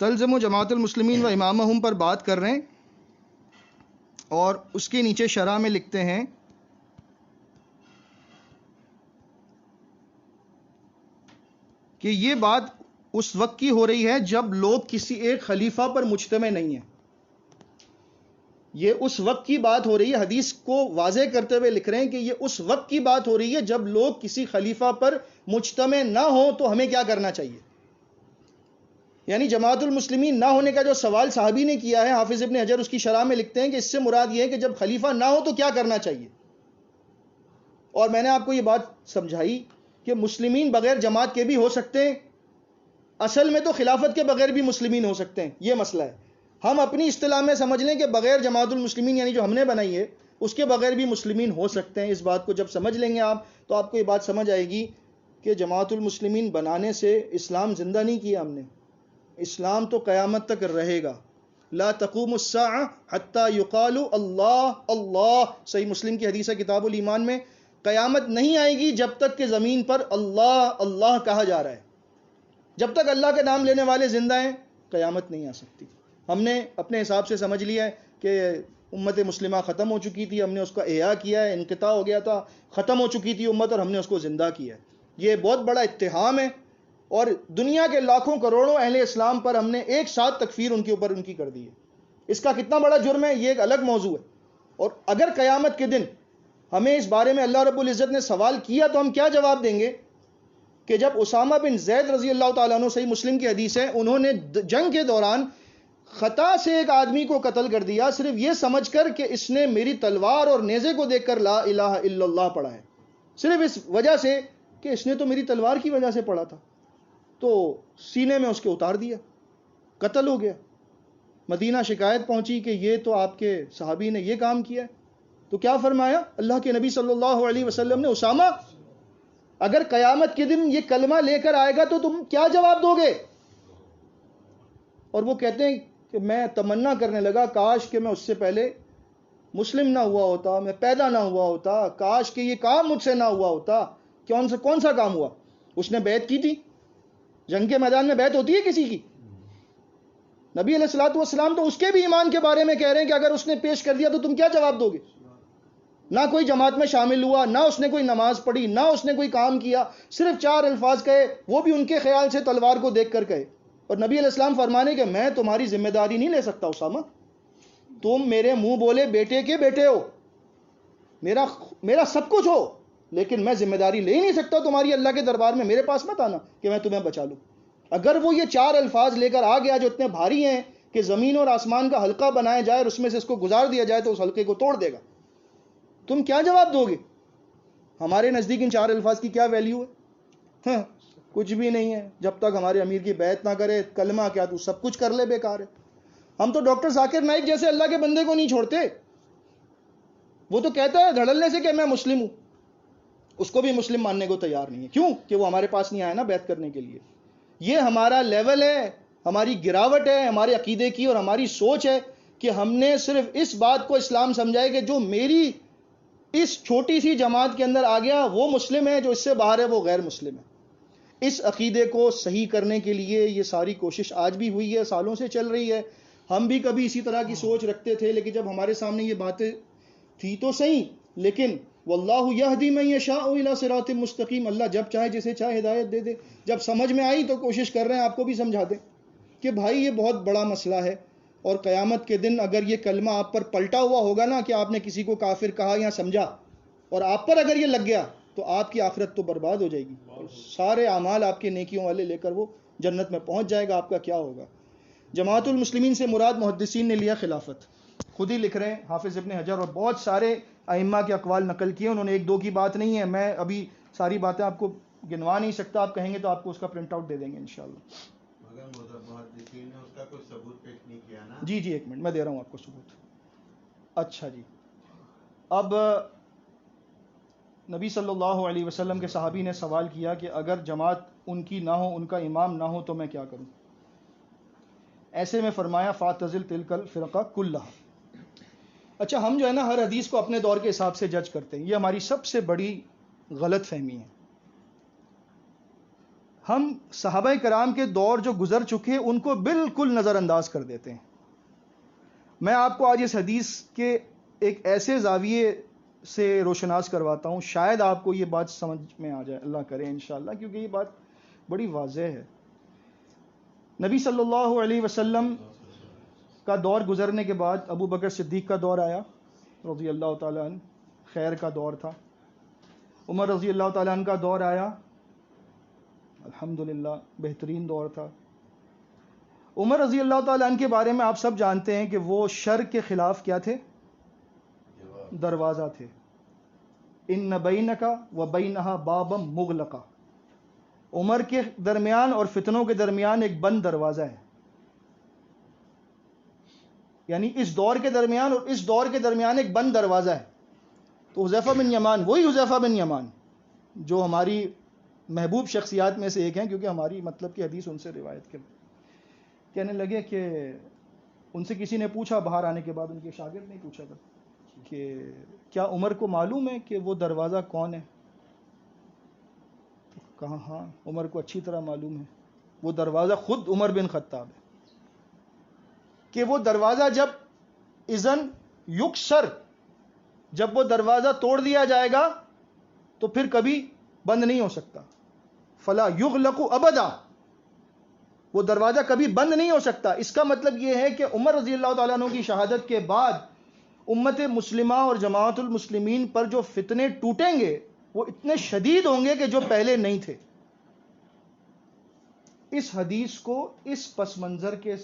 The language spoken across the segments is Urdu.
تلزم جماعت المسلمین و امامہم پر بات کر رہے ہیں، اور اس کے نیچے شرح میں لکھتے ہیں کہ یہ بات اس وقت کی ہو رہی ہے جب لوگ کسی ایک خلیفہ پر مجتمع نہیں ہیں. یہ اس وقت کی بات ہو رہی ہے، حدیث کو واضح کرتے ہوئے لکھ رہے ہیں کہ یہ اس وقت کی بات ہو رہی ہے جب لوگ کسی خلیفہ پر مجتمع نہ ہوں تو ہمیں کیا کرنا چاہیے. یعنی جماعت المسلمین نہ ہونے کا جو سوال صحابی نے کیا ہے، حافظ ابن حجر اس کی شرح میں لکھتے ہیں کہ اس سے مراد یہ ہے کہ جب خلیفہ نہ ہو تو کیا کرنا چاہیے. اور میں نے آپ کو یہ بات سمجھائی کہ مسلمین بغیر جماعت کے بھی ہو سکتے ہیں، اصل میں تو خلافت کے بغیر بھی مسلمین ہو سکتے ہیں، یہ مسئلہ ہے. ہم اپنی اصطلاح میں سمجھ لیں کہ بغیر جماعت المسلمین یعنی جو ہم نے بنائی ہے اس کے بغیر بھی مسلمین ہو سکتے ہیں. اس بات کو جب سمجھ لیں گے آپ تو آپ کو یہ بات سمجھ آئے گی کہ جماعت المسلمین بنانے سے اسلام زندہ نہیں کیا ہم نے. اسلام تو قیامت تک رہے گا. لا تقوم الساعہ حتی یقال اللہ اللہ، صحیح مسلم کی حدیث ہے کتاب الایمان میں. قیامت نہیں آئے گی جب تک کہ زمین پر اللہ اللہ کہا جا رہا ہے. جب تک اللہ کا نام لینے والے زندہ ہیں قیامت نہیں آ سکتی. ہم نے اپنے حساب سے سمجھ لیا ہے کہ امت مسلمہ ختم ہو چکی تھی، ہم نے اس کا احیا کیا ہے، انقطاع ہو گیا تھا، ختم ہو چکی تھی امت اور ہم نے اس کو زندہ کیا ہے. یہ بہت بڑا اتہام ہے، اور دنیا کے لاکھوں کروڑوں اہل اسلام پر ہم نے ایک ساتھ تکفیر ان کے اوپر ان کی کر دی ہے. اس کا کتنا بڑا جرم ہے یہ ایک الگ موضوع ہے. اور اگر قیامت کے دن ہمیں اس بارے میں اللہ رب العزت نے سوال کیا تو ہم کیا جواب دیں گے کہ جب اسامہ بن زید رضی اللہ تعالیٰ عنہ، صحیح مسلم کی حدیث ہے، انہوں نے جنگ کے دوران خطا سے ایک آدمی کو قتل کر دیا صرف یہ سمجھ کر کہ اس نے میری تلوار اور نیزے کو دیکھ کر لا الہ الا اللہ پڑھا ہے، صرف اس وجہ سے کہ اس نے تو میری تلوار کی وجہ سے پڑھا تھا، تو سینے میں اس کے اتار دیا، قتل ہو گیا. مدینہ شکایت پہنچی کہ یہ تو آپ کے صحابی نے یہ کام کیا ہے. تو کیا فرمایا اللہ کے نبی صلی اللہ علیہ وسلم نے، اسامہ اگر قیامت کے دن یہ کلمہ لے کر آئے گا تو تم کیا جواب دو گے؟ اور وہ کہتے ہیں کہ میں تمنا کرنے لگا کاش کہ میں اس سے پہلے مسلم نہ ہوا ہوتا، میں پیدا نہ ہوا ہوتا، کاش کہ یہ کام مجھ سے نہ ہوا ہوتا. کون سا کام ہوا؟ اس نے بیعت کی تھی. جنگ کے میدان میں بیعت ہوتی ہے کسی کی؟ نبی علیہ الصلوۃ والسلام تو اس کے بھی ایمان کے بارے میں کہہ رہے ہیں کہ اگر اس نے پیش کر دیا تو تم کیا جواب دو گے؟ نہ کوئی جماعت میں شامل ہوا، نہ اس نے کوئی نماز پڑھی، نہ اس نے کوئی کام کیا، صرف 4 الفاظ کہے، وہ بھی ان کے خیال سے تلوار کو دیکھ کر کہے. اور نبی علیہ السلام فرمانے کہ میں تمہاری ذمہ داری نہیں لے سکتا اسامہ، تم میرے منہ بولے بیٹے کے بیٹے ہو، میرا سب کچھ ہو، لیکن میں ذمہ داری لے ہی نہیں سکتا تمہاری اللہ کے دربار میں. میرے پاس مت آنا کہ میں تمہیں بچا لوں. اگر وہ یہ 4 الفاظ لے کر آ گیا جو اتنے بھاری ہیں کہ زمین اور آسمان کا حلقہ بنایا جائے اور اس میں سے اس کو گزار دیا جائے تو اس حلقے کو توڑ دے گا، تم کیا جواب دو گے؟ ہمارے نزدیک ان 4 الفاظ کی کیا ویلیو ہے؟ کچھ بھی نہیں ہے. جب تک ہمارے امیر کی بیعت نہ کرے، کلمہ کیا تو سب کچھ کر لے، بیکار ہے. ہم تو ڈاکٹر ذاکر نائک جیسے اللہ کے بندے کو نہیں چھوڑتے. وہ تو کہتا ہے دھڑلنے سے کہ میں مسلم ہوں، اس کو بھی مسلم ماننے کو تیار نہیں ہے. کیوں؟ کہ وہ ہمارے پاس نہیں آیا نا بیعت کرنے کے لیے. یہ ہمارا لیول ہے، ہماری گراوٹ ہے ہمارے عقیدے کی اور ہماری سوچ ہے کہ ہم نے صرف اس بات کو اسلام سمجھا ہے کہ جو میری اس چھوٹی سی جماعت کے اندر آ گیا وہ مسلم ہے، جو اس سے باہر ہے وہ غیر مسلم ہے. اس عقیدے کو صحیح کرنے کے لیے یہ ساری کوشش آج بھی ہوئی ہے، سالوں سے چل رہی ہے. ہم بھی کبھی اسی طرح کی سوچ رکھتے تھے، لیکن جب ہمارے سامنے یہ باتیں تھی تو صحیح، لیکن واللہ یہدی من یشاء الی صراط مستقیم، اللہ جب چاہے جسے چاہے ہدایت دے دے. جب سمجھ میں آئی تو کوشش کر رہے ہیں آپ کو بھی سمجھا دیں کہ بھائی یہ بہت بڑا مسئلہ ہے، اور قیامت کے دن اگر یہ کلمہ آپ پر پلٹا ہوا ہوگا نا کہ آپ نے کسی کو کافر کہا یا سمجھا، اور آپ پر اگر یہ لگ گیا تو آپ کی آخرت تو برباد ہو جائے گی. سارے اعمال آپ کے نیکیوں والے لے کر وہ جنت میں پہنچ جائے گا، آپ کا کیا ہوگا؟ جماعت المسلمین سے مراد محدثین نے لیا خلافت. خود ہی لکھ رہے ہیں حافظ ابن حجر، اور بہت سارے ائمہ کے اقوال نقل کیے انہوں نے، 1-2 کی بات نہیں ہے. میں ابھی ساری باتیں آپ کو گنوا نہیں سکتا، آپ کہیں گے تو آپ کو اس کا پرنٹ آؤٹ دے دیں گے انشاءاللہ. مگر محدثین نے اس کا کوئی ثبوت پیش نہیں کیا نا؟ جی 1 منٹ میں دے رہا ہوں آپ کو ثبوت. اچھا جی، اب نبی صلی اللہ علیہ وسلم کے صحابی نے سوال کیا کہ اگر جماعت ان کی نہ ہو، ان کا امام نہ ہو تو میں کیا کروں؟ ایسے میں فرمایا فاعتزل تلک الفرقہ کلھا. اچھا، ہم جو ہے نا ہر حدیث کو اپنے دور کے حساب سے جج کرتے ہیں، یہ ہماری سب سے بڑی غلط فہمی ہے. ہم صحابہ کرام کے دور جو گزر چکے ان کو بالکل نظر انداز کر دیتے ہیں. میں آپ کو آج اس حدیث کے ایک ایسے زاویے سے روشناس کرواتا ہوں، شاید آپ کو یہ بات سمجھ میں آ جائے، اللہ کرے انشاءاللہ، کیونکہ یہ بات بڑی واضح ہے. نبی صلی اللہ علیہ وسلم کا دور گزرنے کے بعد ابو بکر صدیق کا دور آیا رضی اللہ تعالیٰ عنہ، خیر کا دور تھا. عمر رضی اللہ تعالیٰ عنہ کا دور آیا، الحمدللہ بہترین دور تھا. عمر رضی اللہ تعالیٰ عنہ کے بارے میں آپ سب جانتے ہیں کہ وہ شر کے خلاف کیا تھے؟ دروازہ تھے. ان بینک و بینہا بابا مغلقا، عمر کے درمیان اور فتنوں کے درمیان ایک بند دروازہ ہے. یعنی اس دور کے درمیان اور اس دور کے درمیان ایک بند دروازہ ہے. تو حذیفہ بن یمان، وہی حذیفہ بن یمان جو ہماری محبوب شخصیات میں سے ایک ہیں، کیونکہ ہماری مطلب کی حدیث ان سے روایت کے، کہنے لگے کہ ان سے کسی نے پوچھا باہر آنے کے بعد، ان کے شاگرد نے پوچھا تھا کہ کیا عمر کو معلوم ہے کہ وہ دروازہ کون ہے؟ تو کہا ہاں عمر کو اچھی طرح معلوم ہے، وہ دروازہ خود عمر بن خطاب ہے، کہ وہ دروازہ جب اذن یکسر، جب وہ دروازہ توڑ دیا جائے گا تو پھر کبھی بند نہیں ہو سکتا. فلا یغلق ابدا، وہ دروازہ کبھی بند نہیں ہو سکتا. اس کا مطلب یہ ہے کہ عمر رضی اللہ تعالیٰ عنہ کی شہادت کے بعد امت مسلمہ اور جماعت المسلمین پر جو فتنے ٹوٹیں گے وہ اتنے شدید ہوں گے کہ جو پہلے نہیں تھے. اس حدیث کو اس پس منظر کے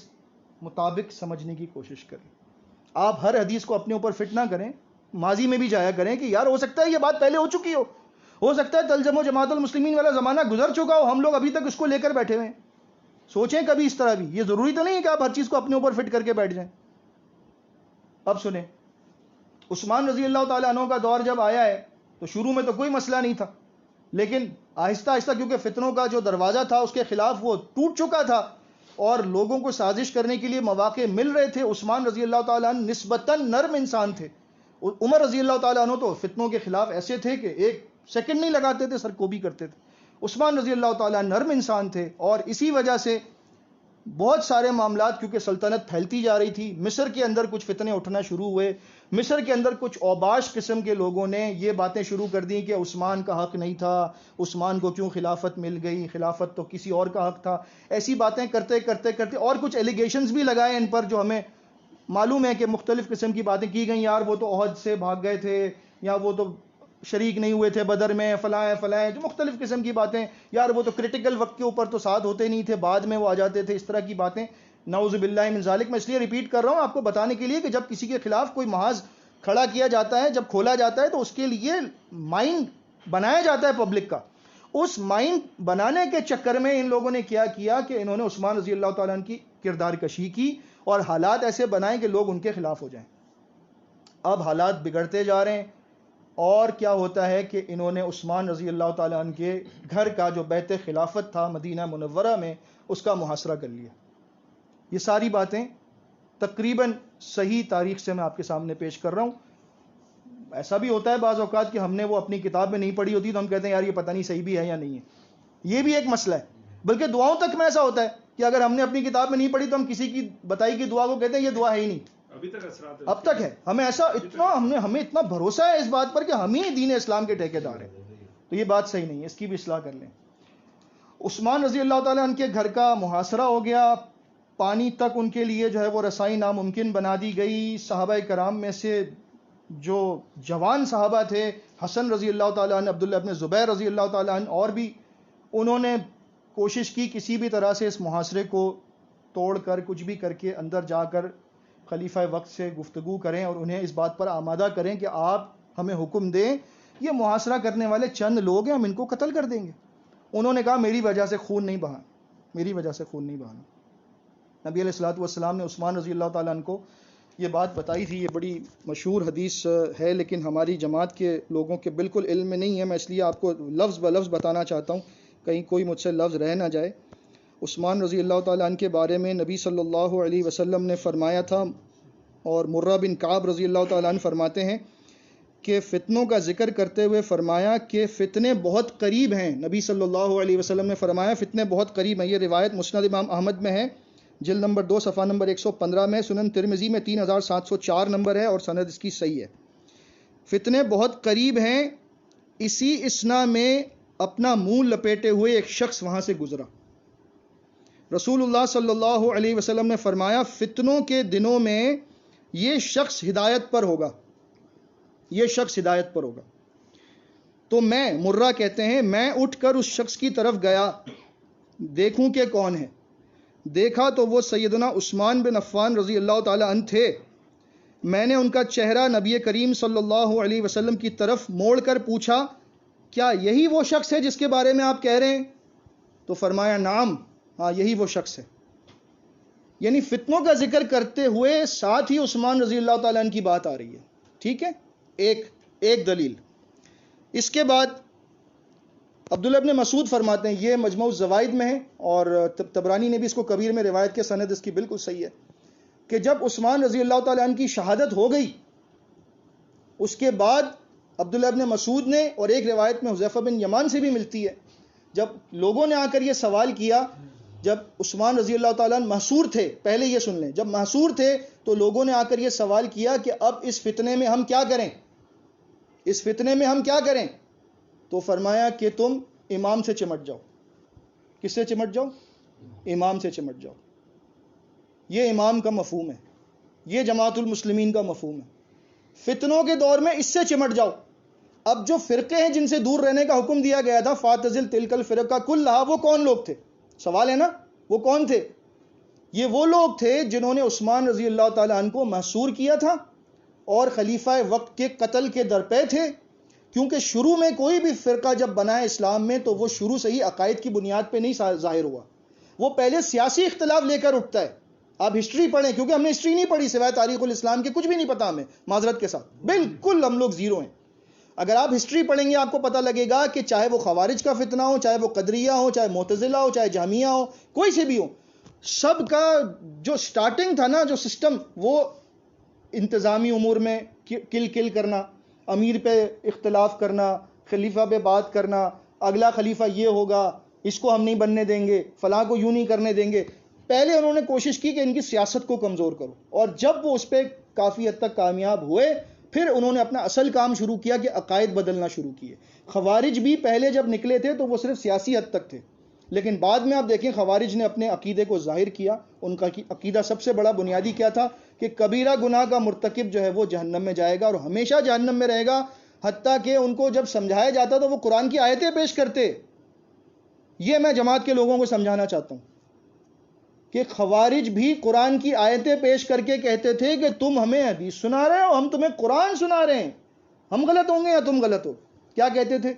مطابق سمجھنے کی کوشش کریں. آپ ہر حدیث کو اپنے اوپر فٹ نہ کریں، ماضی میں بھی جایا کریں کہ یار ہو سکتا ہے یہ بات پہلے ہو چکی ہو سکتا ہے تلزم و جماعت المسلمین والا زمانہ گزر چکا ہو، ہم لوگ ابھی تک اس کو لے کر بیٹھے ہوئے ہیں. سوچیں کبھی اس طرح بھی، یہ ضروری تو نہیں ہے کہ آپ ہر چیز کو اپنے اوپر فٹ کر کے بیٹھ جائیں. اب سنیں، عثمان رضی اللہ تعالیٰ عنہ کا دور جب آیا ہے تو شروع میں تو کوئی مسئلہ نہیں تھا، لیکن آہستہ آہستہ کیونکہ فتنوں کا جو دروازہ تھا اس کے خلاف وہ ٹوٹ چکا تھا اور لوگوں کو سازش کرنے کے لیے مواقع مل رہے تھے. عثمان رضی اللہ تعالیٰ عنہ نسبتاً نرم انسان تھے. عمر رضی اللہ تعالیٰ عنہ تو فتنوں کے خلاف ایسے تھے کہ ایک سیکنڈ نہیں لگاتے تھے، سر کو بھی کرتے تھے. عثمان رضی اللہ تعالیٰ نرم انسان تھے اور اسی وجہ سے بہت سارے معاملات، کیونکہ سلطنت پھیلتی جا رہی تھی، مصر کے اندر کچھ فتنے اٹھنا شروع ہوئے. مصر کے اندر کچھ اوباش قسم کے لوگوں نے یہ باتیں شروع کر دیں کہ عثمان کا حق نہیں تھا، عثمان کو کیوں خلافت مل گئی، خلافت تو کسی اور کا حق تھا. ایسی باتیں کرتے کرتے کرتے اور کچھ ایلیگیشنز بھی لگائے ان پر جو ہمیں معلوم ہے کہ مختلف قسم کی باتیں کی گئیں. یار وہ تو عہد سے بھاگ گئے تھے، یا وہ تو شریک نہیں ہوئے تھے بدر میں، فلاں فلاں، جو مختلف قسم کی باتیں. یار وہ تو کریٹیکل وقت کے اوپر تو ساتھ ہوتے نہیں تھے، بعد میں وہ آ جاتے تھے. اس طرح کی باتیں نعوذ باللہ من ذالک. میں اس لیے ریپیٹ کر رہا ہوں آپ کو بتانے کے لیے کہ جب کسی کے خلاف کوئی محاذ کھڑا کیا جاتا ہے، جب کھولا جاتا ہے تو اس کے لیے مائنڈ بنایا جاتا ہے پبلک کا. اس مائنڈ بنانے کے چکر میں ان لوگوں نے کیا کیا کہ انہوں نے عثمان رضی اللہ تعالیٰ عنہ کی کردار کشی کی اور حالات ایسے بنائے کہ لوگ ان کے خلاف ہو جائیں. اب حالات بگڑتے جا رہے ہیں اور کیا ہوتا ہے کہ انہوں نے عثمان رضی اللہ تعالیٰ عنہ کے گھر کا جو بیت خلافت تھا مدینہ منورہ میں، اس کا محاصرہ کر لیا. یہ ساری باتیں تقریباً صحیح تاریخ سے میں آپ کے سامنے پیش کر رہا ہوں. ایسا بھی ہوتا ہے بعض اوقات کہ ہم نے وہ اپنی کتاب میں نہیں پڑھی ہوتی تو ہم کہتے ہیں یار یہ پتہ نہیں صحیح بھی ہے یا نہیں ہے. یہ بھی ایک مسئلہ ہے. بلکہ دعاؤں تک میں ایسا ہوتا ہے کہ اگر ہم نے اپنی کتاب میں نہیں پڑھی تو ہم کسی کی بتائی کی دعا کو کہتے ہیں یہ دعا ہے ہی نہیں. ابھی تک اثرات اب تک ہے. ہمیں ایسا ہمیں اتنا بھروسہ ہے اس بات پر کہ ہم ہی دین اسلام کے ٹھیکیدار ہیں. تو یہ بات صحیح نہیں ہے، اس کی بھی اصلاح کر لیں. عثمان رضی اللہ تعالیٰ عنہ کے گھر کا محاصرہ ہو گیا، پانی تک ان کے لیے جو ہے وہ رسائی ناممکن بنا دی گئی. صحابہ کرام میں سے جو جوان صحابہ تھے، حسن رضی اللہ تعالیٰ عنہ، عبداللہ ابن زبیر رضی اللہ تعالیٰ عنہ، اور بھی انہوں نے کوشش کی کسی بھی طرح سے اس محاصرے کو توڑ کر کچھ بھی کر کے اندر جا کر خلیفہ وقت سے گفتگو کریں اور انہیں اس بات پر آمادہ کریں کہ آپ ہمیں حکم دیں، یہ محاصرہ کرنے والے چند لوگ ہیں، ہم ان کو قتل کر دیں گے. انہوں نے کہا میری وجہ سے خون نہیں بہانا، میری وجہ سے خون نہیں بہانا. نبی علیہ الصلوۃ والسلام نے عثمان رضی اللہ تعالیٰ عنہ کو یہ بات بتائی تھی. یہ بڑی مشہور حدیث ہے لیکن ہماری جماعت کے لوگوں کے بالکل علم میں نہیں ہے. میں اس لیے آپ کو لفظ بہ لفظ بتانا چاہتا ہوں، کہیں کوئی مجھ سے لفظ رہ نہ جائے. عثمان رضی اللہ تعالیٰ عنہ کے بارے میں نبی صلی اللہ علیہ وسلم نے فرمایا تھا، اور مرہ بن کعب رضی اللہ تعالیٰ عنہ فرماتے ہیں کہ فتنوں کا ذکر کرتے ہوئے فرمایا کہ فتنے بہت قریب ہیں. نبی صلی اللہ علیہ وسلم نے فرمایا فتنے بہت قریب ہیں. یہ روایت مسند امام احمد میں ہے، جلد نمبر 2 صفحہ نمبر 115 میں، سنن ترمذی میں 3704 نمبر ہے اور سند اس کی صحیح ہے. فتنے بہت قریب ہیں. اسی اسنا میں اپنا منہ لپیٹے ہوئے ایک شخص وہاں سے گزرا. رسول اللہ صلی اللہ علیہ وسلم نے فرمایا فتنوں کے دنوں میں یہ شخص ہدایت پر ہوگا، یہ شخص ہدایت پر ہوگا. تو میں، مرہ کہتے ہیں، میں اٹھ کر اس شخص کی طرف گیا دیکھوں کہ کون ہے. دیکھا تو وہ سیدنا عثمان بن عفان رضی اللہ تعالی عنہ تھے. میں نے ان کا چہرہ نبی کریم صلی اللہ علیہ وسلم کی طرف موڑ کر پوچھا کیا یہی وہ شخص ہے جس کے بارے میں آپ کہہ رہے ہیں؟ تو فرمایا نعم، ہاں یہی وہ شخص ہے. یعنی فتنوں کا ذکر کرتے ہوئے ساتھ ہی عثمان رضی اللہ تعالیٰ عنہ کی بات آ رہی ہے. ٹھیک ہے، ایک دلیل. اس کے بعد عبداللہ ابن مسعود فرماتے ہیں، یہ مجموع الزوائد میں ہے اور طبرانی نے بھی اس کو کبیر میں روایت کے سند اس کی بالکل صحیح ہے، کہ جب عثمان رضی اللہ تعالیٰ عنہ کی شہادت ہو گئی اس کے بعد عبداللہ ابن مسعود نے، اور ایک روایت میں حذیفہ بن یمان سے بھی ملتی ہے، جب لوگوں نے آ کر یہ سوال کیا، جب عثمان رضی اللہ تعالیٰ عنہ محصور تھے، پہلے یہ سن لیں، جب محصور تھے تو لوگوں نے آ کر یہ سوال کیا کہ اب اس فتنے میں ہم کیا کریں، اس فتنے میں ہم کیا کریں؟ تو فرمایا کہ تم امام سے چمٹ جاؤ. کس سے چمٹ جاؤ؟ امام سے چمٹ جاؤ. یہ امام کا مفہوم ہے، یہ جماعت المسلمین کا مفہوم ہے. فتنوں کے دور میں اس سے چمٹ جاؤ. اب جو فرقے ہیں جن سے دور رہنے کا حکم دیا گیا تھا، فاتزل تلک الفرقہ کلھا، وہ کون لوگ تھے؟ سوال ہے نا، وہ کون تھے؟ یہ وہ لوگ تھے جنہوں نے عثمان رضی اللہ تعالیٰ عنہ کو محصور کیا تھا اور خلیفہ وقت کے قتل کے درپے تھے. کیونکہ شروع میں کوئی بھی فرقہ جب بنا ہے اسلام میں تو وہ شروع سے ہی عقائد کی بنیاد پہ نہیں ظاہر ہوا، وہ پہلے سیاسی اختلاف لے کر اٹھتا ہے. آپ ہسٹری پڑھیں، کیونکہ ہم نے ہسٹری نہیں پڑھی سوائے تاریخ الاسلام کے، کچھ بھی نہیں پتا ہمیں، معذرت کے ساتھ بالکل ہم لوگ زیرو ہیں. اگر آپ ہسٹری پڑھیں گے آپ کو پتہ لگے گا کہ چاہے وہ خوارج کا فتنہ ہو، چاہے وہ قدریہ ہو، چاہے معتزلہ ہو، چاہے جہمیہ ہو، کوئی سے بھی ہو، سب کا جو سٹارٹنگ تھا نا، جو سسٹم، وہ انتظامی امور میں کل کرنا، امیر پہ اختلاف کرنا، خلیفہ پہ بات کرنا، اگلا خلیفہ یہ ہوگا، اس کو ہم نہیں بننے دیں گے، فلاں کو یوں نہیں کرنے دیں گے. پہلے انہوں نے کوشش کی کہ ان کی سیاست کو کمزور کرو، اور جب وہ اس پہ کافی حد تک کامیاب ہوئے پھر انہوں نے اپنا اصل کام شروع کیا کہ عقائد بدلنا شروع کیے. خوارج بھی پہلے جب نکلے تھے تو وہ صرف سیاسی حد تک تھے، لیکن بعد میں آپ دیکھیں خوارج نے اپنے عقیدے کو ظاہر کیا. ان کا عقیدہ سب سے بڑا بنیادی کیا تھا کہ کبیرہ گناہ کا مرتکب جو ہے وہ جہنم میں جائے گا اور ہمیشہ جہنم میں رہے گا. حتیٰ کہ ان کو جب سمجھایا جاتا تو وہ قرآن کی آیتیں پیش کرتے. یہ میں جماعت کے لوگوں کو سمجھانا چاہتا ہوں کہ خوارج بھی قرآن کی آیتیں پیش کر کے کہتے تھے کہ تم ہمیں حدیث سنا رہے ہو، ہم تمہیں قرآن سنا رہے ہیں، ہم غلط ہوں گے یا تم غلط ہو. کیا کہتے تھے؟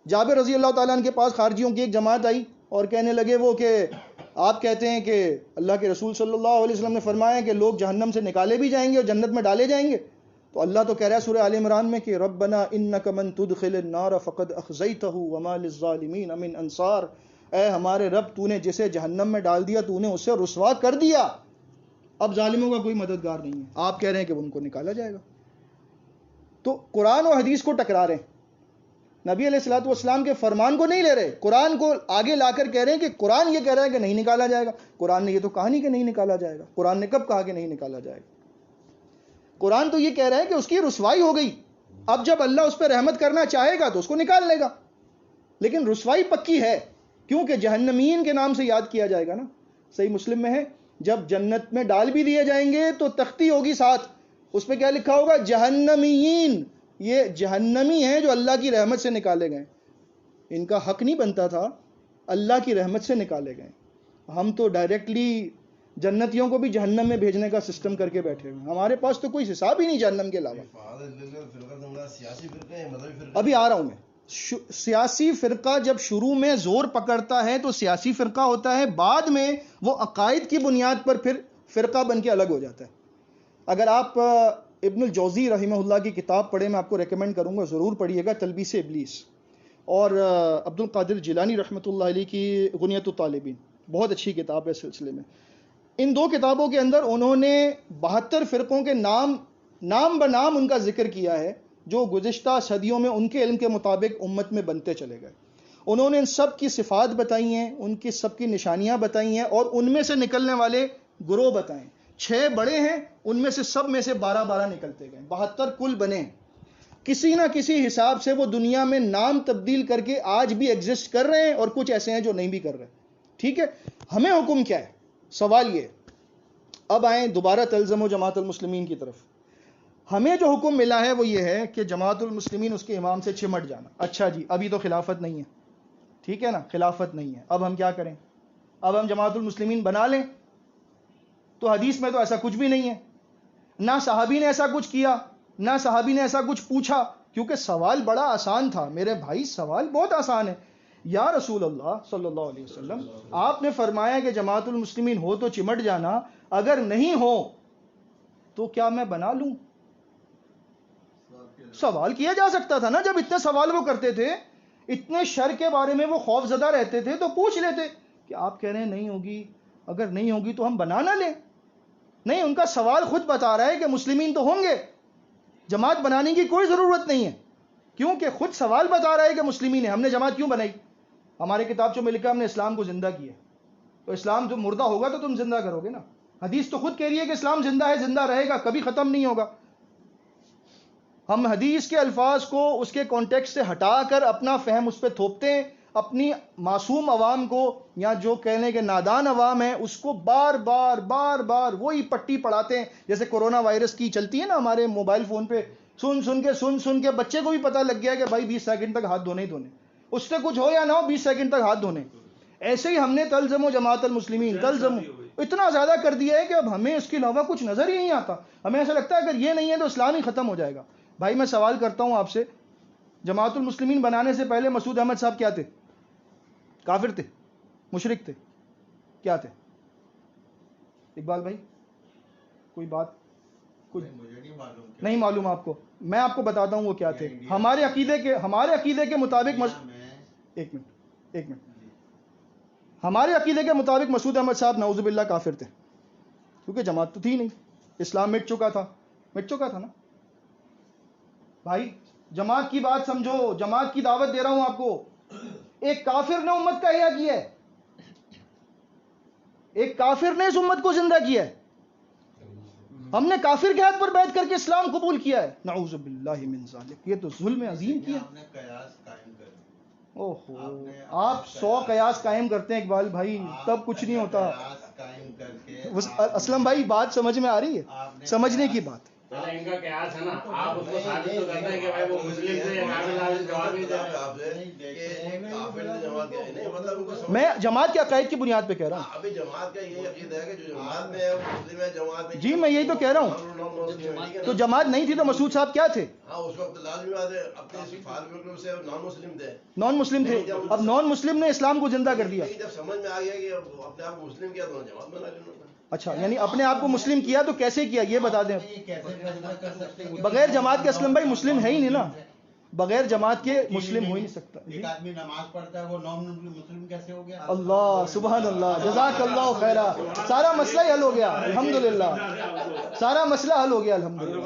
جابر رضی اللہ تعالیٰ عنہ کے پاس خارجیوں کی ایک جماعت آئی اور کہنے لگے وہ کہ آپ کہتے ہیں کہ اللہ کے رسول صلی اللہ علیہ وسلم نے فرمایا کہ لوگ جہنم سے نکالے بھی جائیں گے اور جنت میں ڈالے جائیں گے. تو اللہ تو کہہ رہا ہے سورہ آل عمران میں کہ ربنا انک من تدخل النار فقد اخزیتہ وما للظالمین من انصار، اے ہمارے رب تو نے جسے جہنم میں ڈال دیا تو نے اسے رسوا کر دیا، اب ظالموں کا کوئی مددگار نہیں ہے. آپ کہہ رہے ہیں کہ ان کو نکالا جائے گا. تو قرآن و حدیث کو ٹکرا رہے ہیں، نبی علیہ الصلوۃ والسلام کے فرمان کو نہیں لے رہے، قرآن کو آگے لا کر کہہ رہے ہیں کہ قرآن یہ کہہ رہا ہے کہ نہیں نکالا جائے گا. قرآن نے یہ تو کہا نہیں کہ نہیں نکالا جائے گا. قرآن نے کب کہا کہ نہیں نکالا جائے گا؟ قرآن تو یہ کہہ رہا ہے کہ اس کی رسوائی ہو گئی، اب جب اللہ اس پہ رحمت کرنا چاہے گا تو اس کو نکال لے گا، لیکن رسوائی پکی ہے کیونکہ جہنمین کے نام سے یاد کیا جائے گا نا. صحیح مسلم میں ہے جب جنت میں ڈال بھی دیے جائیں گے تو تختی ہوگی ساتھ، اس پہ کیا لکھا ہوگا؟ جہنمیین. یہ جہنمی ہیں جو اللہ کی رحمت سے نکالے گئے، ان کا حق نہیں بنتا تھا، اللہ کی رحمت سے نکالے گئے. ہم تو ڈائریکٹلی جنتیوں کو بھی جہنم میں بھیجنے کا سسٹم کر کے بیٹھے ہوئے، ہمارے پاس تو کوئی حساب ہی نہیں جہنم کے علاوہ. ابھی آ رہا ہوں میں. سیاسی فرقہ جب شروع میں زور پکڑتا ہے تو سیاسی فرقہ ہوتا ہے، بعد میں وہ عقائد کی بنیاد پر پھر فرقہ بن کے الگ ہو جاتا ہے. اگر آپ ابن الجوزی رحمہ اللہ کی کتاب پڑھیں، میں آپ کو ریکمینڈ کروں گا ضرور پڑھیے گا، تلبیس ابلیس، اور عبد القادر جیلانی رحمۃ اللہ علیہ کی غنیۃ الطالبین، بہت اچھی کتاب ہے اس سلسلے میں. ان دو کتابوں کے اندر انہوں نے 72 فرقوں کے نام بنام ان کا ذکر کیا ہے، جو گزشتہ صدیوں میں ان کے علم کے مطابق امت میں بنتے چلے گئے. انہوں نے ان سب کی صفات بتائی ہیں, ان کی سب کی نشانیاں بتائی ہیں, اور ان میں سے نکلنے والے گروہ بتائیں. 6 بڑے ہیں, ان میں سے سب میں سے 12 نکلتے گئے, 72 کل بنے. کسی نہ کسی حساب سے وہ دنیا میں نام تبدیل کر کے آج بھی ایگزسٹ کر رہے ہیں, اور کچھ ایسے ہیں جو نہیں بھی کر رہے. ٹھیک ہے, ہمیں حکم کیا ہے؟ سوال یہ. اب آئیں دوبارہ تلزم و جماعت المسلمین کی طرف. ہمیں جو حکم ملا ہے وہ یہ ہے کہ جماعت المسلمین اس کے امام سے چمٹ جانا. اچھا جی, ابھی تو خلافت نہیں ہے, ٹھیک ہے نا, خلافت نہیں ہے, اب ہم کیا کریں؟ اب ہم جماعت المسلمین بنا لیں؟ تو حدیث میں تو ایسا کچھ بھی نہیں ہے, نہ صحابی نے ایسا کچھ کیا, نہ صحابی نے ایسا کچھ پوچھا, کیونکہ سوال بڑا آسان تھا میرے بھائی, سوال بہت آسان ہے. یا رسول اللہ صلی اللہ علیہ وسلم, آپ نے فرمایا کہ جماعت المسلمین ہو تو چمٹ جانا, اگر نہیں ہو تو کیا میں بنا لوں؟ سوال کیا جا سکتا تھا نا. جب اتنے سوال وہ کرتے تھے, اتنے شر کے بارے میں وہ خوف زدہ رہتے تھے, تو پوچھ لیتے کہ آپ کہہ رہے ہیں نہیں ہوگی, اگر نہیں ہوگی تو ہم بنا نہ لیں. نہیں, ان کا سوال خود بتا رہا ہے کہ مسلمین تو ہوں گے, جماعت بنانے کی کوئی ضرورت نہیں ہے, کیونکہ خود سوال بتا رہا ہے کہ مسلمین ہیں. ہم نے جماعت کیوں بنائی؟ ہمارے کتابچوں میں لکھا ہم نے اسلام کو زندہ کیا. تو اسلام جو مردہ ہوگا تو تم زندہ کرو گے نا. حدیث تو خود کہہ رہی ہے کہ اسلام زندہ ہے, زندہ رہے گا, کبھی ختم نہیں ہوگا. ہم حدیث کے الفاظ کو اس کے کانٹیکسٹ سے ہٹا کر اپنا فہم اس پہ تھوپتے ہیں, اپنی معصوم عوام کو, یا جو کہنے کے نادان عوام ہیں اس کو بار بار وہی پٹی پڑھاتے ہیں. جیسے کورونا وائرس کی چلتی ہے نا ہمارے موبائل فون پہ, سن کے بچے کو بھی پتہ لگ گیا کہ بھائی 20 سیکنڈ تک ہاتھ دھونے ہی دھونے, اس سے کچھ ہو یا نہ ہو 20 سیکنڈ تک ہاتھ دھونے. ایسے ہی ہم نے تلزم و جماعت المسلمین تلزم اتنا زیادہ کر دیا ہے کہ اب ہمیں اس کے علاوہ کچھ نظر ہی نہیں آتا. ہمیں ایسا لگتا ہے اگر یہ نہیں ہے تو اسلام ہی ختم ہو جائے گا. بھائی میں سوال کرتا ہوں آپ سے, جماعت المسلمین بنانے سے پہلے مسعود احمد صاحب کیا تھے؟ کافر تھے, مشرک تھے, کیا تھے؟ اقبال بھائی کوئی بات کچھ مجھے نہیں معلوم. نہیں معلوم آپ کو؟ میں آپ کو بتاتا ہوں وہ کیا تھے. ہمارے عقیدے کے مطابق ایک منٹ ہمارے عقیدے کے مطابق مسعود احمد صاحب نعوذ باللہ کافر تھے, کیونکہ جماعت تو تھی نہیں, اسلام مٹ چکا تھا نا. بھائی جماعت کی بات سمجھو, جماعت کی دعوت دے رہا ہوں آپ کو. ایک کافر نے امت کا احیا کیا ہے, ایک کافر نے اس امت کو زندہ کیا ہے. ہم نے کافر کے ہاتھ پر بیعت کر کے اسلام قبول کیا ہے. نعوذ باللہ من ذالک, یہ تو ظلم عظیم کیا. آپ نے قیاس قائم کر دی. اوہو, آپ 100 قیاس قائم کرتے ہیں اقبال بھائی, تب کچھ نہیں ہوتا. قیاس قائم کر کے اسلم بھائی بات سمجھ میں آ رہی ہے؟ سمجھنے کی بات. ان کا قیاس ہے نا, آپ اس کو ثابت تو کرتے ہیں کہ بھائی وہ مسلم تھے یا کافر تھے, جواب نہیں دے. میں جماعت کے عقائد کی بنیاد پہ کہہ رہا ہوں. ابھی جماعت کا یہی عقیدہ ہے کہ جو جماعت میں ہے وہ مسلم ہے, جماعت میں جی میں یہی تو کہہ رہا ہوں. تو جماعت نہیں تھی تو مسعود صاحب کیا تھے؟ ہاں اس وقت لازمی بات ہے, اپنے فارم سے نان مسلم تھے. نان مسلم تھے. اب نان مسلم نے اسلام کو زندہ کر دیا. جب سمجھ میں آ گیا کہ اپنے آپ کو مسلم کیا تو جماعت بنا لینا. اچھا, یعنی اپنے آپ کو مسلم کیا تو کیسے کیا یہ بتا دیں. بغیر جماعت کے اسلم بھائی مسلم ہے ہی نہیں نا, بغیر جماعت کے مسلم ہو ہی نہیں سکتا. ایک آدمی نماز پڑھتا ہے وہ نان مسلم کیسے ہو گیا؟ اللہ سبحان اللہ, جزاک اللہ خیرہ. سارا مسئلہ ہی حل ہو گیا الحمدللہ, سارا مسئلہ حل ہو گیا الحمدللہ.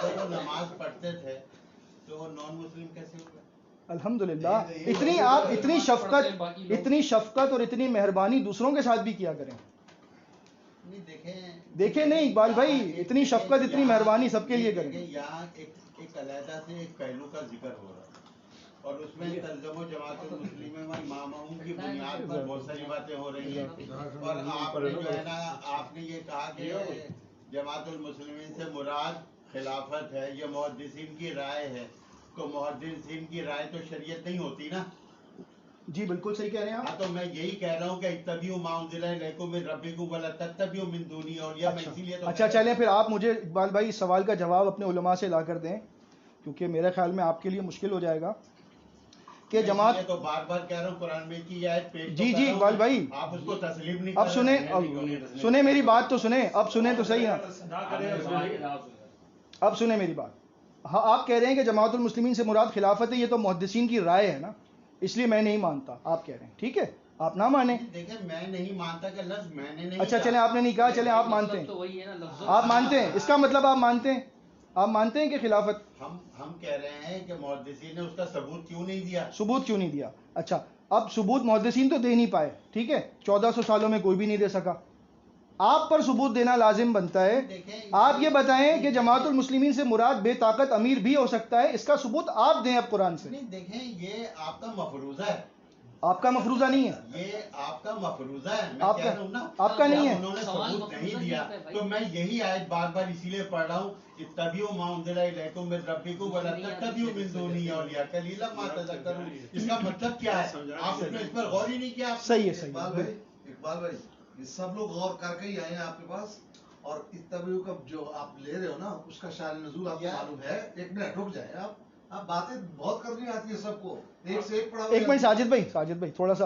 وہ نماز پڑھتے تھے تو وہ نان مسلم کیسے ہو گیا؟ الحمدللہ. اتنی شفقت اور اتنی مہربانی دوسروں کے ساتھ بھی کیا کریں. دیکھیں نہیں اقبال بھائی, اتنی شفقت اتنی مہربانی سب کے لیے کریں. یہاں ایک علیحدہ سے ایک پہلو کا ذکر ہو رہا ہے, اور اس میں تلزم و جماعت المسلمین میں اماموں کی بنیاد پر بہت ساری باتیں ہو رہی ہیں. اور آپ نے جو ہے نا, آپ نے یہ کہا کہ جماعت المسلمین سے مراد خلافت ہے, یہ محدثین کی رائے ہے. تو محدثین کی رائے تو شریعت نہیں ہوتی نا. جی بالکل صحیح کہہ رہے ہیں آپ. تو میں یہی کہہ رہا ہوں کہ اتبعوا ما انزل الیکم من ربکم ولا تتبعوا من دونی, اور یہ میں اسی لیے تو اچھا چلیں پھر آپ مجھے اقبال بھائی اس سوال کا جواب اپنے علماء سے لا کر دیں, کیونکہ میرے خیال میں آپ کے لیے مشکل ہو جائے گا کہ جماعت. تو بار بار کہہ رہا ہوں قرآن میں کی آیت پیش. جی اقبال بھائی آپ اس کو تسلیم نہیں. اب سنیں میری بات تو سنیں, اب سنیں تو صحیح نا, اب سنیں میری بات. ہاں آپ کہہ رہے ہیں کہ جماعت المسلمین سے مراد خلافت ہے, یہ تو محدثین کی رائے ہے نا, اس لیے میں نہیں مانتا. آپ کہہ رہے ہیں ٹھیک ہے, آپ نہ مانیں. دیکھیں میں نہیں مانتا کہ لفظ میں نے نہیں. اچھا چلیں آپ نے نہیں کہا, چلیں آپ مانتے ہیں, آپ مانتے ہیں, اس کا مطلب آپ مانتے ہیں. آپ مانتے ہیں کہ خلافت؟ ہم کہہ رہے ہیں کہ محدثین نے اس کا ثبوت کیوں نہیں دیا؟ ثبوت کیوں نہیں دیا؟ اچھا، اب ثبوت محدثین تو دے نہیں پائے، ٹھیک ہے، 1400 سالوں میں کوئی بھی نہیں دے سکا، آپ پر ثبوت دینا لازم بنتا ہے۔ آپ یہ بتائیں کہ جماعت المسلمین سے مراد بے طاقت امیر بھی ہو سکتا ہے، اس کا ثبوت آپ دیں اب قرآن سے۔ نہیں دیکھیں، یہ آپ کا مفروضہ ہے، آپ کا مفروضہ نہیں ہے، یہ آپ کا مفروضہ ہے، میں آپ کہہ کا رہا ہوں نا، آپ کا نہیں ہے۔ انہوں نے ثبوت نہیں دیا تو میں یہی آیت بار بار اسی لیے پڑھ رہا ہوں، اتبعوا ما انزل الیکم من ربکم ولا تتبعوا من دونہ اولیاء قلیلا ما تذکرون۔ اس کا مطلب کیا ہے؟ آپ نے اس پر غور ہی نہیں کیا۔ صحیح ہے، صحیح اقبال بھائی یہ سب لوگ غور کر کے ہی آئے ہیں آپ کے پاس، اور اتبعوا کا جو آپ لے رہے ہو نا اس کا شان نزول آپ کو معلوم ہے؟ ایک منٹ رک جائیں، آپ باتیں بہت کرنی آتی ہے سب کو، ایک سے ایک پڑھا ہوا ایک منٹ ساجد بھائی تھوڑا سا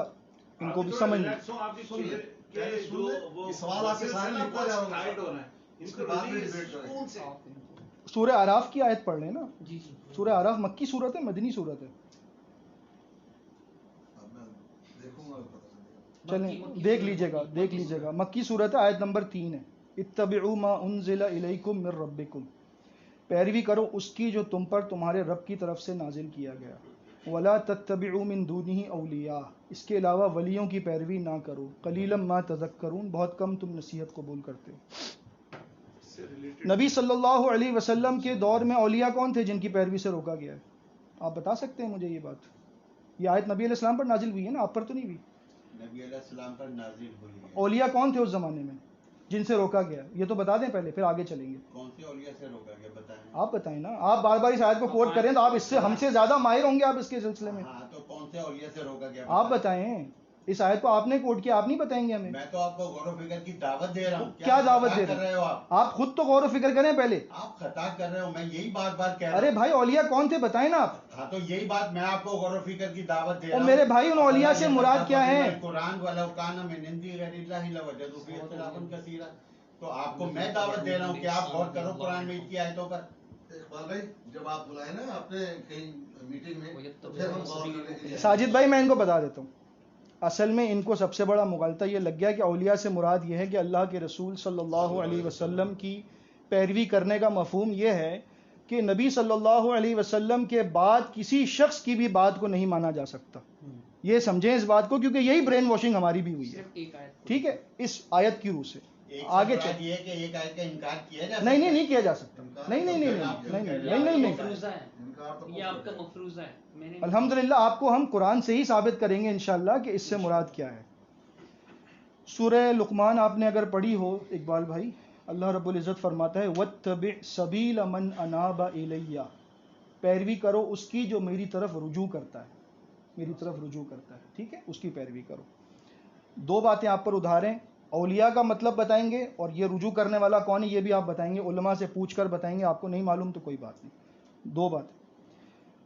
ان کو بھی سمجھ لیں۔ سوال آپ کے سامنے لکھا جا رہا ہے، اس کے بعد میں ڈیبیٹ کریں۔ سورہ اعراف کی آیت پڑھ لیں نا، جی جی سورہ اعراف مکی صورت ہے مدنی صورت ہے؟ دیکھوں گا پتہ چلے گا۔ چلیں دیکھ لیجئے گا، مکی صورت ہے، آیت نمبر 3 ہے، اتبعوا ما انزل الیکم من ربکم، پیروی کرو اس کی جو تم پر تمہارے رب کی طرف سے نازل کیا گیا، ولا تتبعوا من دونہ اولیاء، اس کے علاوہ ولیوں کی پیروی نہ کرو، قلیلا ما تذکرون، بہت کم تم نصیحت قبول کرتے ہو۔ نبی صلی اللہ علیہ وسلم کے دور میں اولیاء کون تھے جن کی پیروی سے روکا گیا ہے؟ آپ بتا سکتے ہیں مجھے یہ بات؟ یہ آیت نبی علیہ السلام پر نازل ہوئی ہے نا، آپ پر تو نہیں ہوئی؟ نبی علیہ السلام پر نازل ہوئی ہے۔ اولیاء کون تھے اس زمانے میں جن سے روکا گیا؟ یہ تو بتا دیں پہلے، پھر آگے چلیں گے۔ کون سے اولیاء سے روکا گیا بتائیں؟ آپ بتائیں نا، آپ بار بار اس آیت کو کوٹ کریں تو آپ اس سے ہم سے زیادہ ماہر ہوں گے آپ اس کے سلسلے میں۔ ہاں تو کون سے اولیاء سے روکا گیا آپ بتائیں، اس آیت کو آپ نے کوٹ کیا، آپ نہیں بتائیں گے ہمیں؟ میں تو آپ کو غور و فکر کی دعوت دے رہا ہوں۔ کیا دعوت دے کر رہے ہو آپ؟ آپ خود تو غور و فکر کریں پہلے۔ آپ خطا کر رہے ہو، میں یہی بار بار کہہ رہا ہوں۔ ارے بھائی اولیاء کون تھے بتائیں نا آپ۔ ہاں تو یہی بات میں آپ کو غور و فکر کی دعوت دے رہا اور ہوں۔ میرے بھائی ان اولیاء سے مراد کیا ہے؟ قرآن ولو کان من عند غیر اللہ لوجدوا فیہ اختلافا کثیرا۔ تو آپ کو میں دعوت دے رہا ہوں کہ آپ غور کرو قرآن میں کی آیتوں پر۔ اقبال بھائی جب آپ بلائیں نا اپنے کہیں میٹنگ میں پھر ہم غور کریں گے۔ ساجد بھائی میں ان کو بتا دیتا ہوں، اصل میں ان کو سب سے بڑا مغالطہ یہ لگ گیا کہ اولیاء سے مراد یہ ہے کہ اللہ کے رسول صلی اللہ علیہ وسلم کی پیروی کرنے کا مفہوم یہ ہے کہ نبی صلی اللہ علیہ وسلم کے بعد کسی شخص کی بھی بات کو نہیں مانا جا سکتا۔ یہ سمجھیں اس بات کو، کیونکہ یہی برین واشنگ ہماری بھی ہوئی ہے، ٹھیک ہے، اس آیت کی روح سے آگے چل۔ یہ کہ ایک آیت کا انکار کیا جا نہیں کیا جا سکتا، نہیں یہ آپ کا مفروضہ ہے۔ الحمدللہ آپ کو ہم قرآن سے ہی ثابت کریں گے انشاءاللہ کہ اس سے مراد کیا ہے۔ سورہ لقمان آپ نے اگر پڑھی ہو اقبال بھائی، اللہ رب العزت فرماتا ہے وَاتَّبِعْ سَبِيلَ مَنْ أَنَابَ إِلَيَّ، پیروی کرو اس کی جو میری طرف رجوع کرتا ہے، ٹھیک ہے، اس کی پیروی کرو۔ دو باتیں آپ پر ادھاریں، اولیاء کا مطلب بتائیں گے اور یہ رجوع کرنے والا کون ہے یہ بھی آپ بتائیں گے، علماء سے پوچھ کر بتائیں گے، آپ کو نہیں معلوم تو کوئی بات نہیں، دو باتیں۔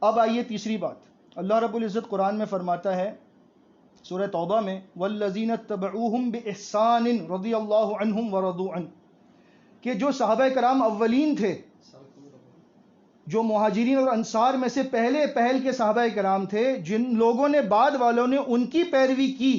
اب آئیے تیسری بات، اللہ رب العزت قرآن میں فرماتا ہے سورہ توبہ میں وَالَّذِينَ اتَّبَعُوهُمْ بِإِحْسَانٍ رَضِيَ اللَّهُ عَنْهُمْ وَرَضُوا عَنْهُ، کہ جو صحابہ کرام اولین تھے، جو مہاجرین اور انصار میں سے پہلے کے صحابہ کرام تھے، جن لوگوں نے بعد والوں نے ان کی پیروی کی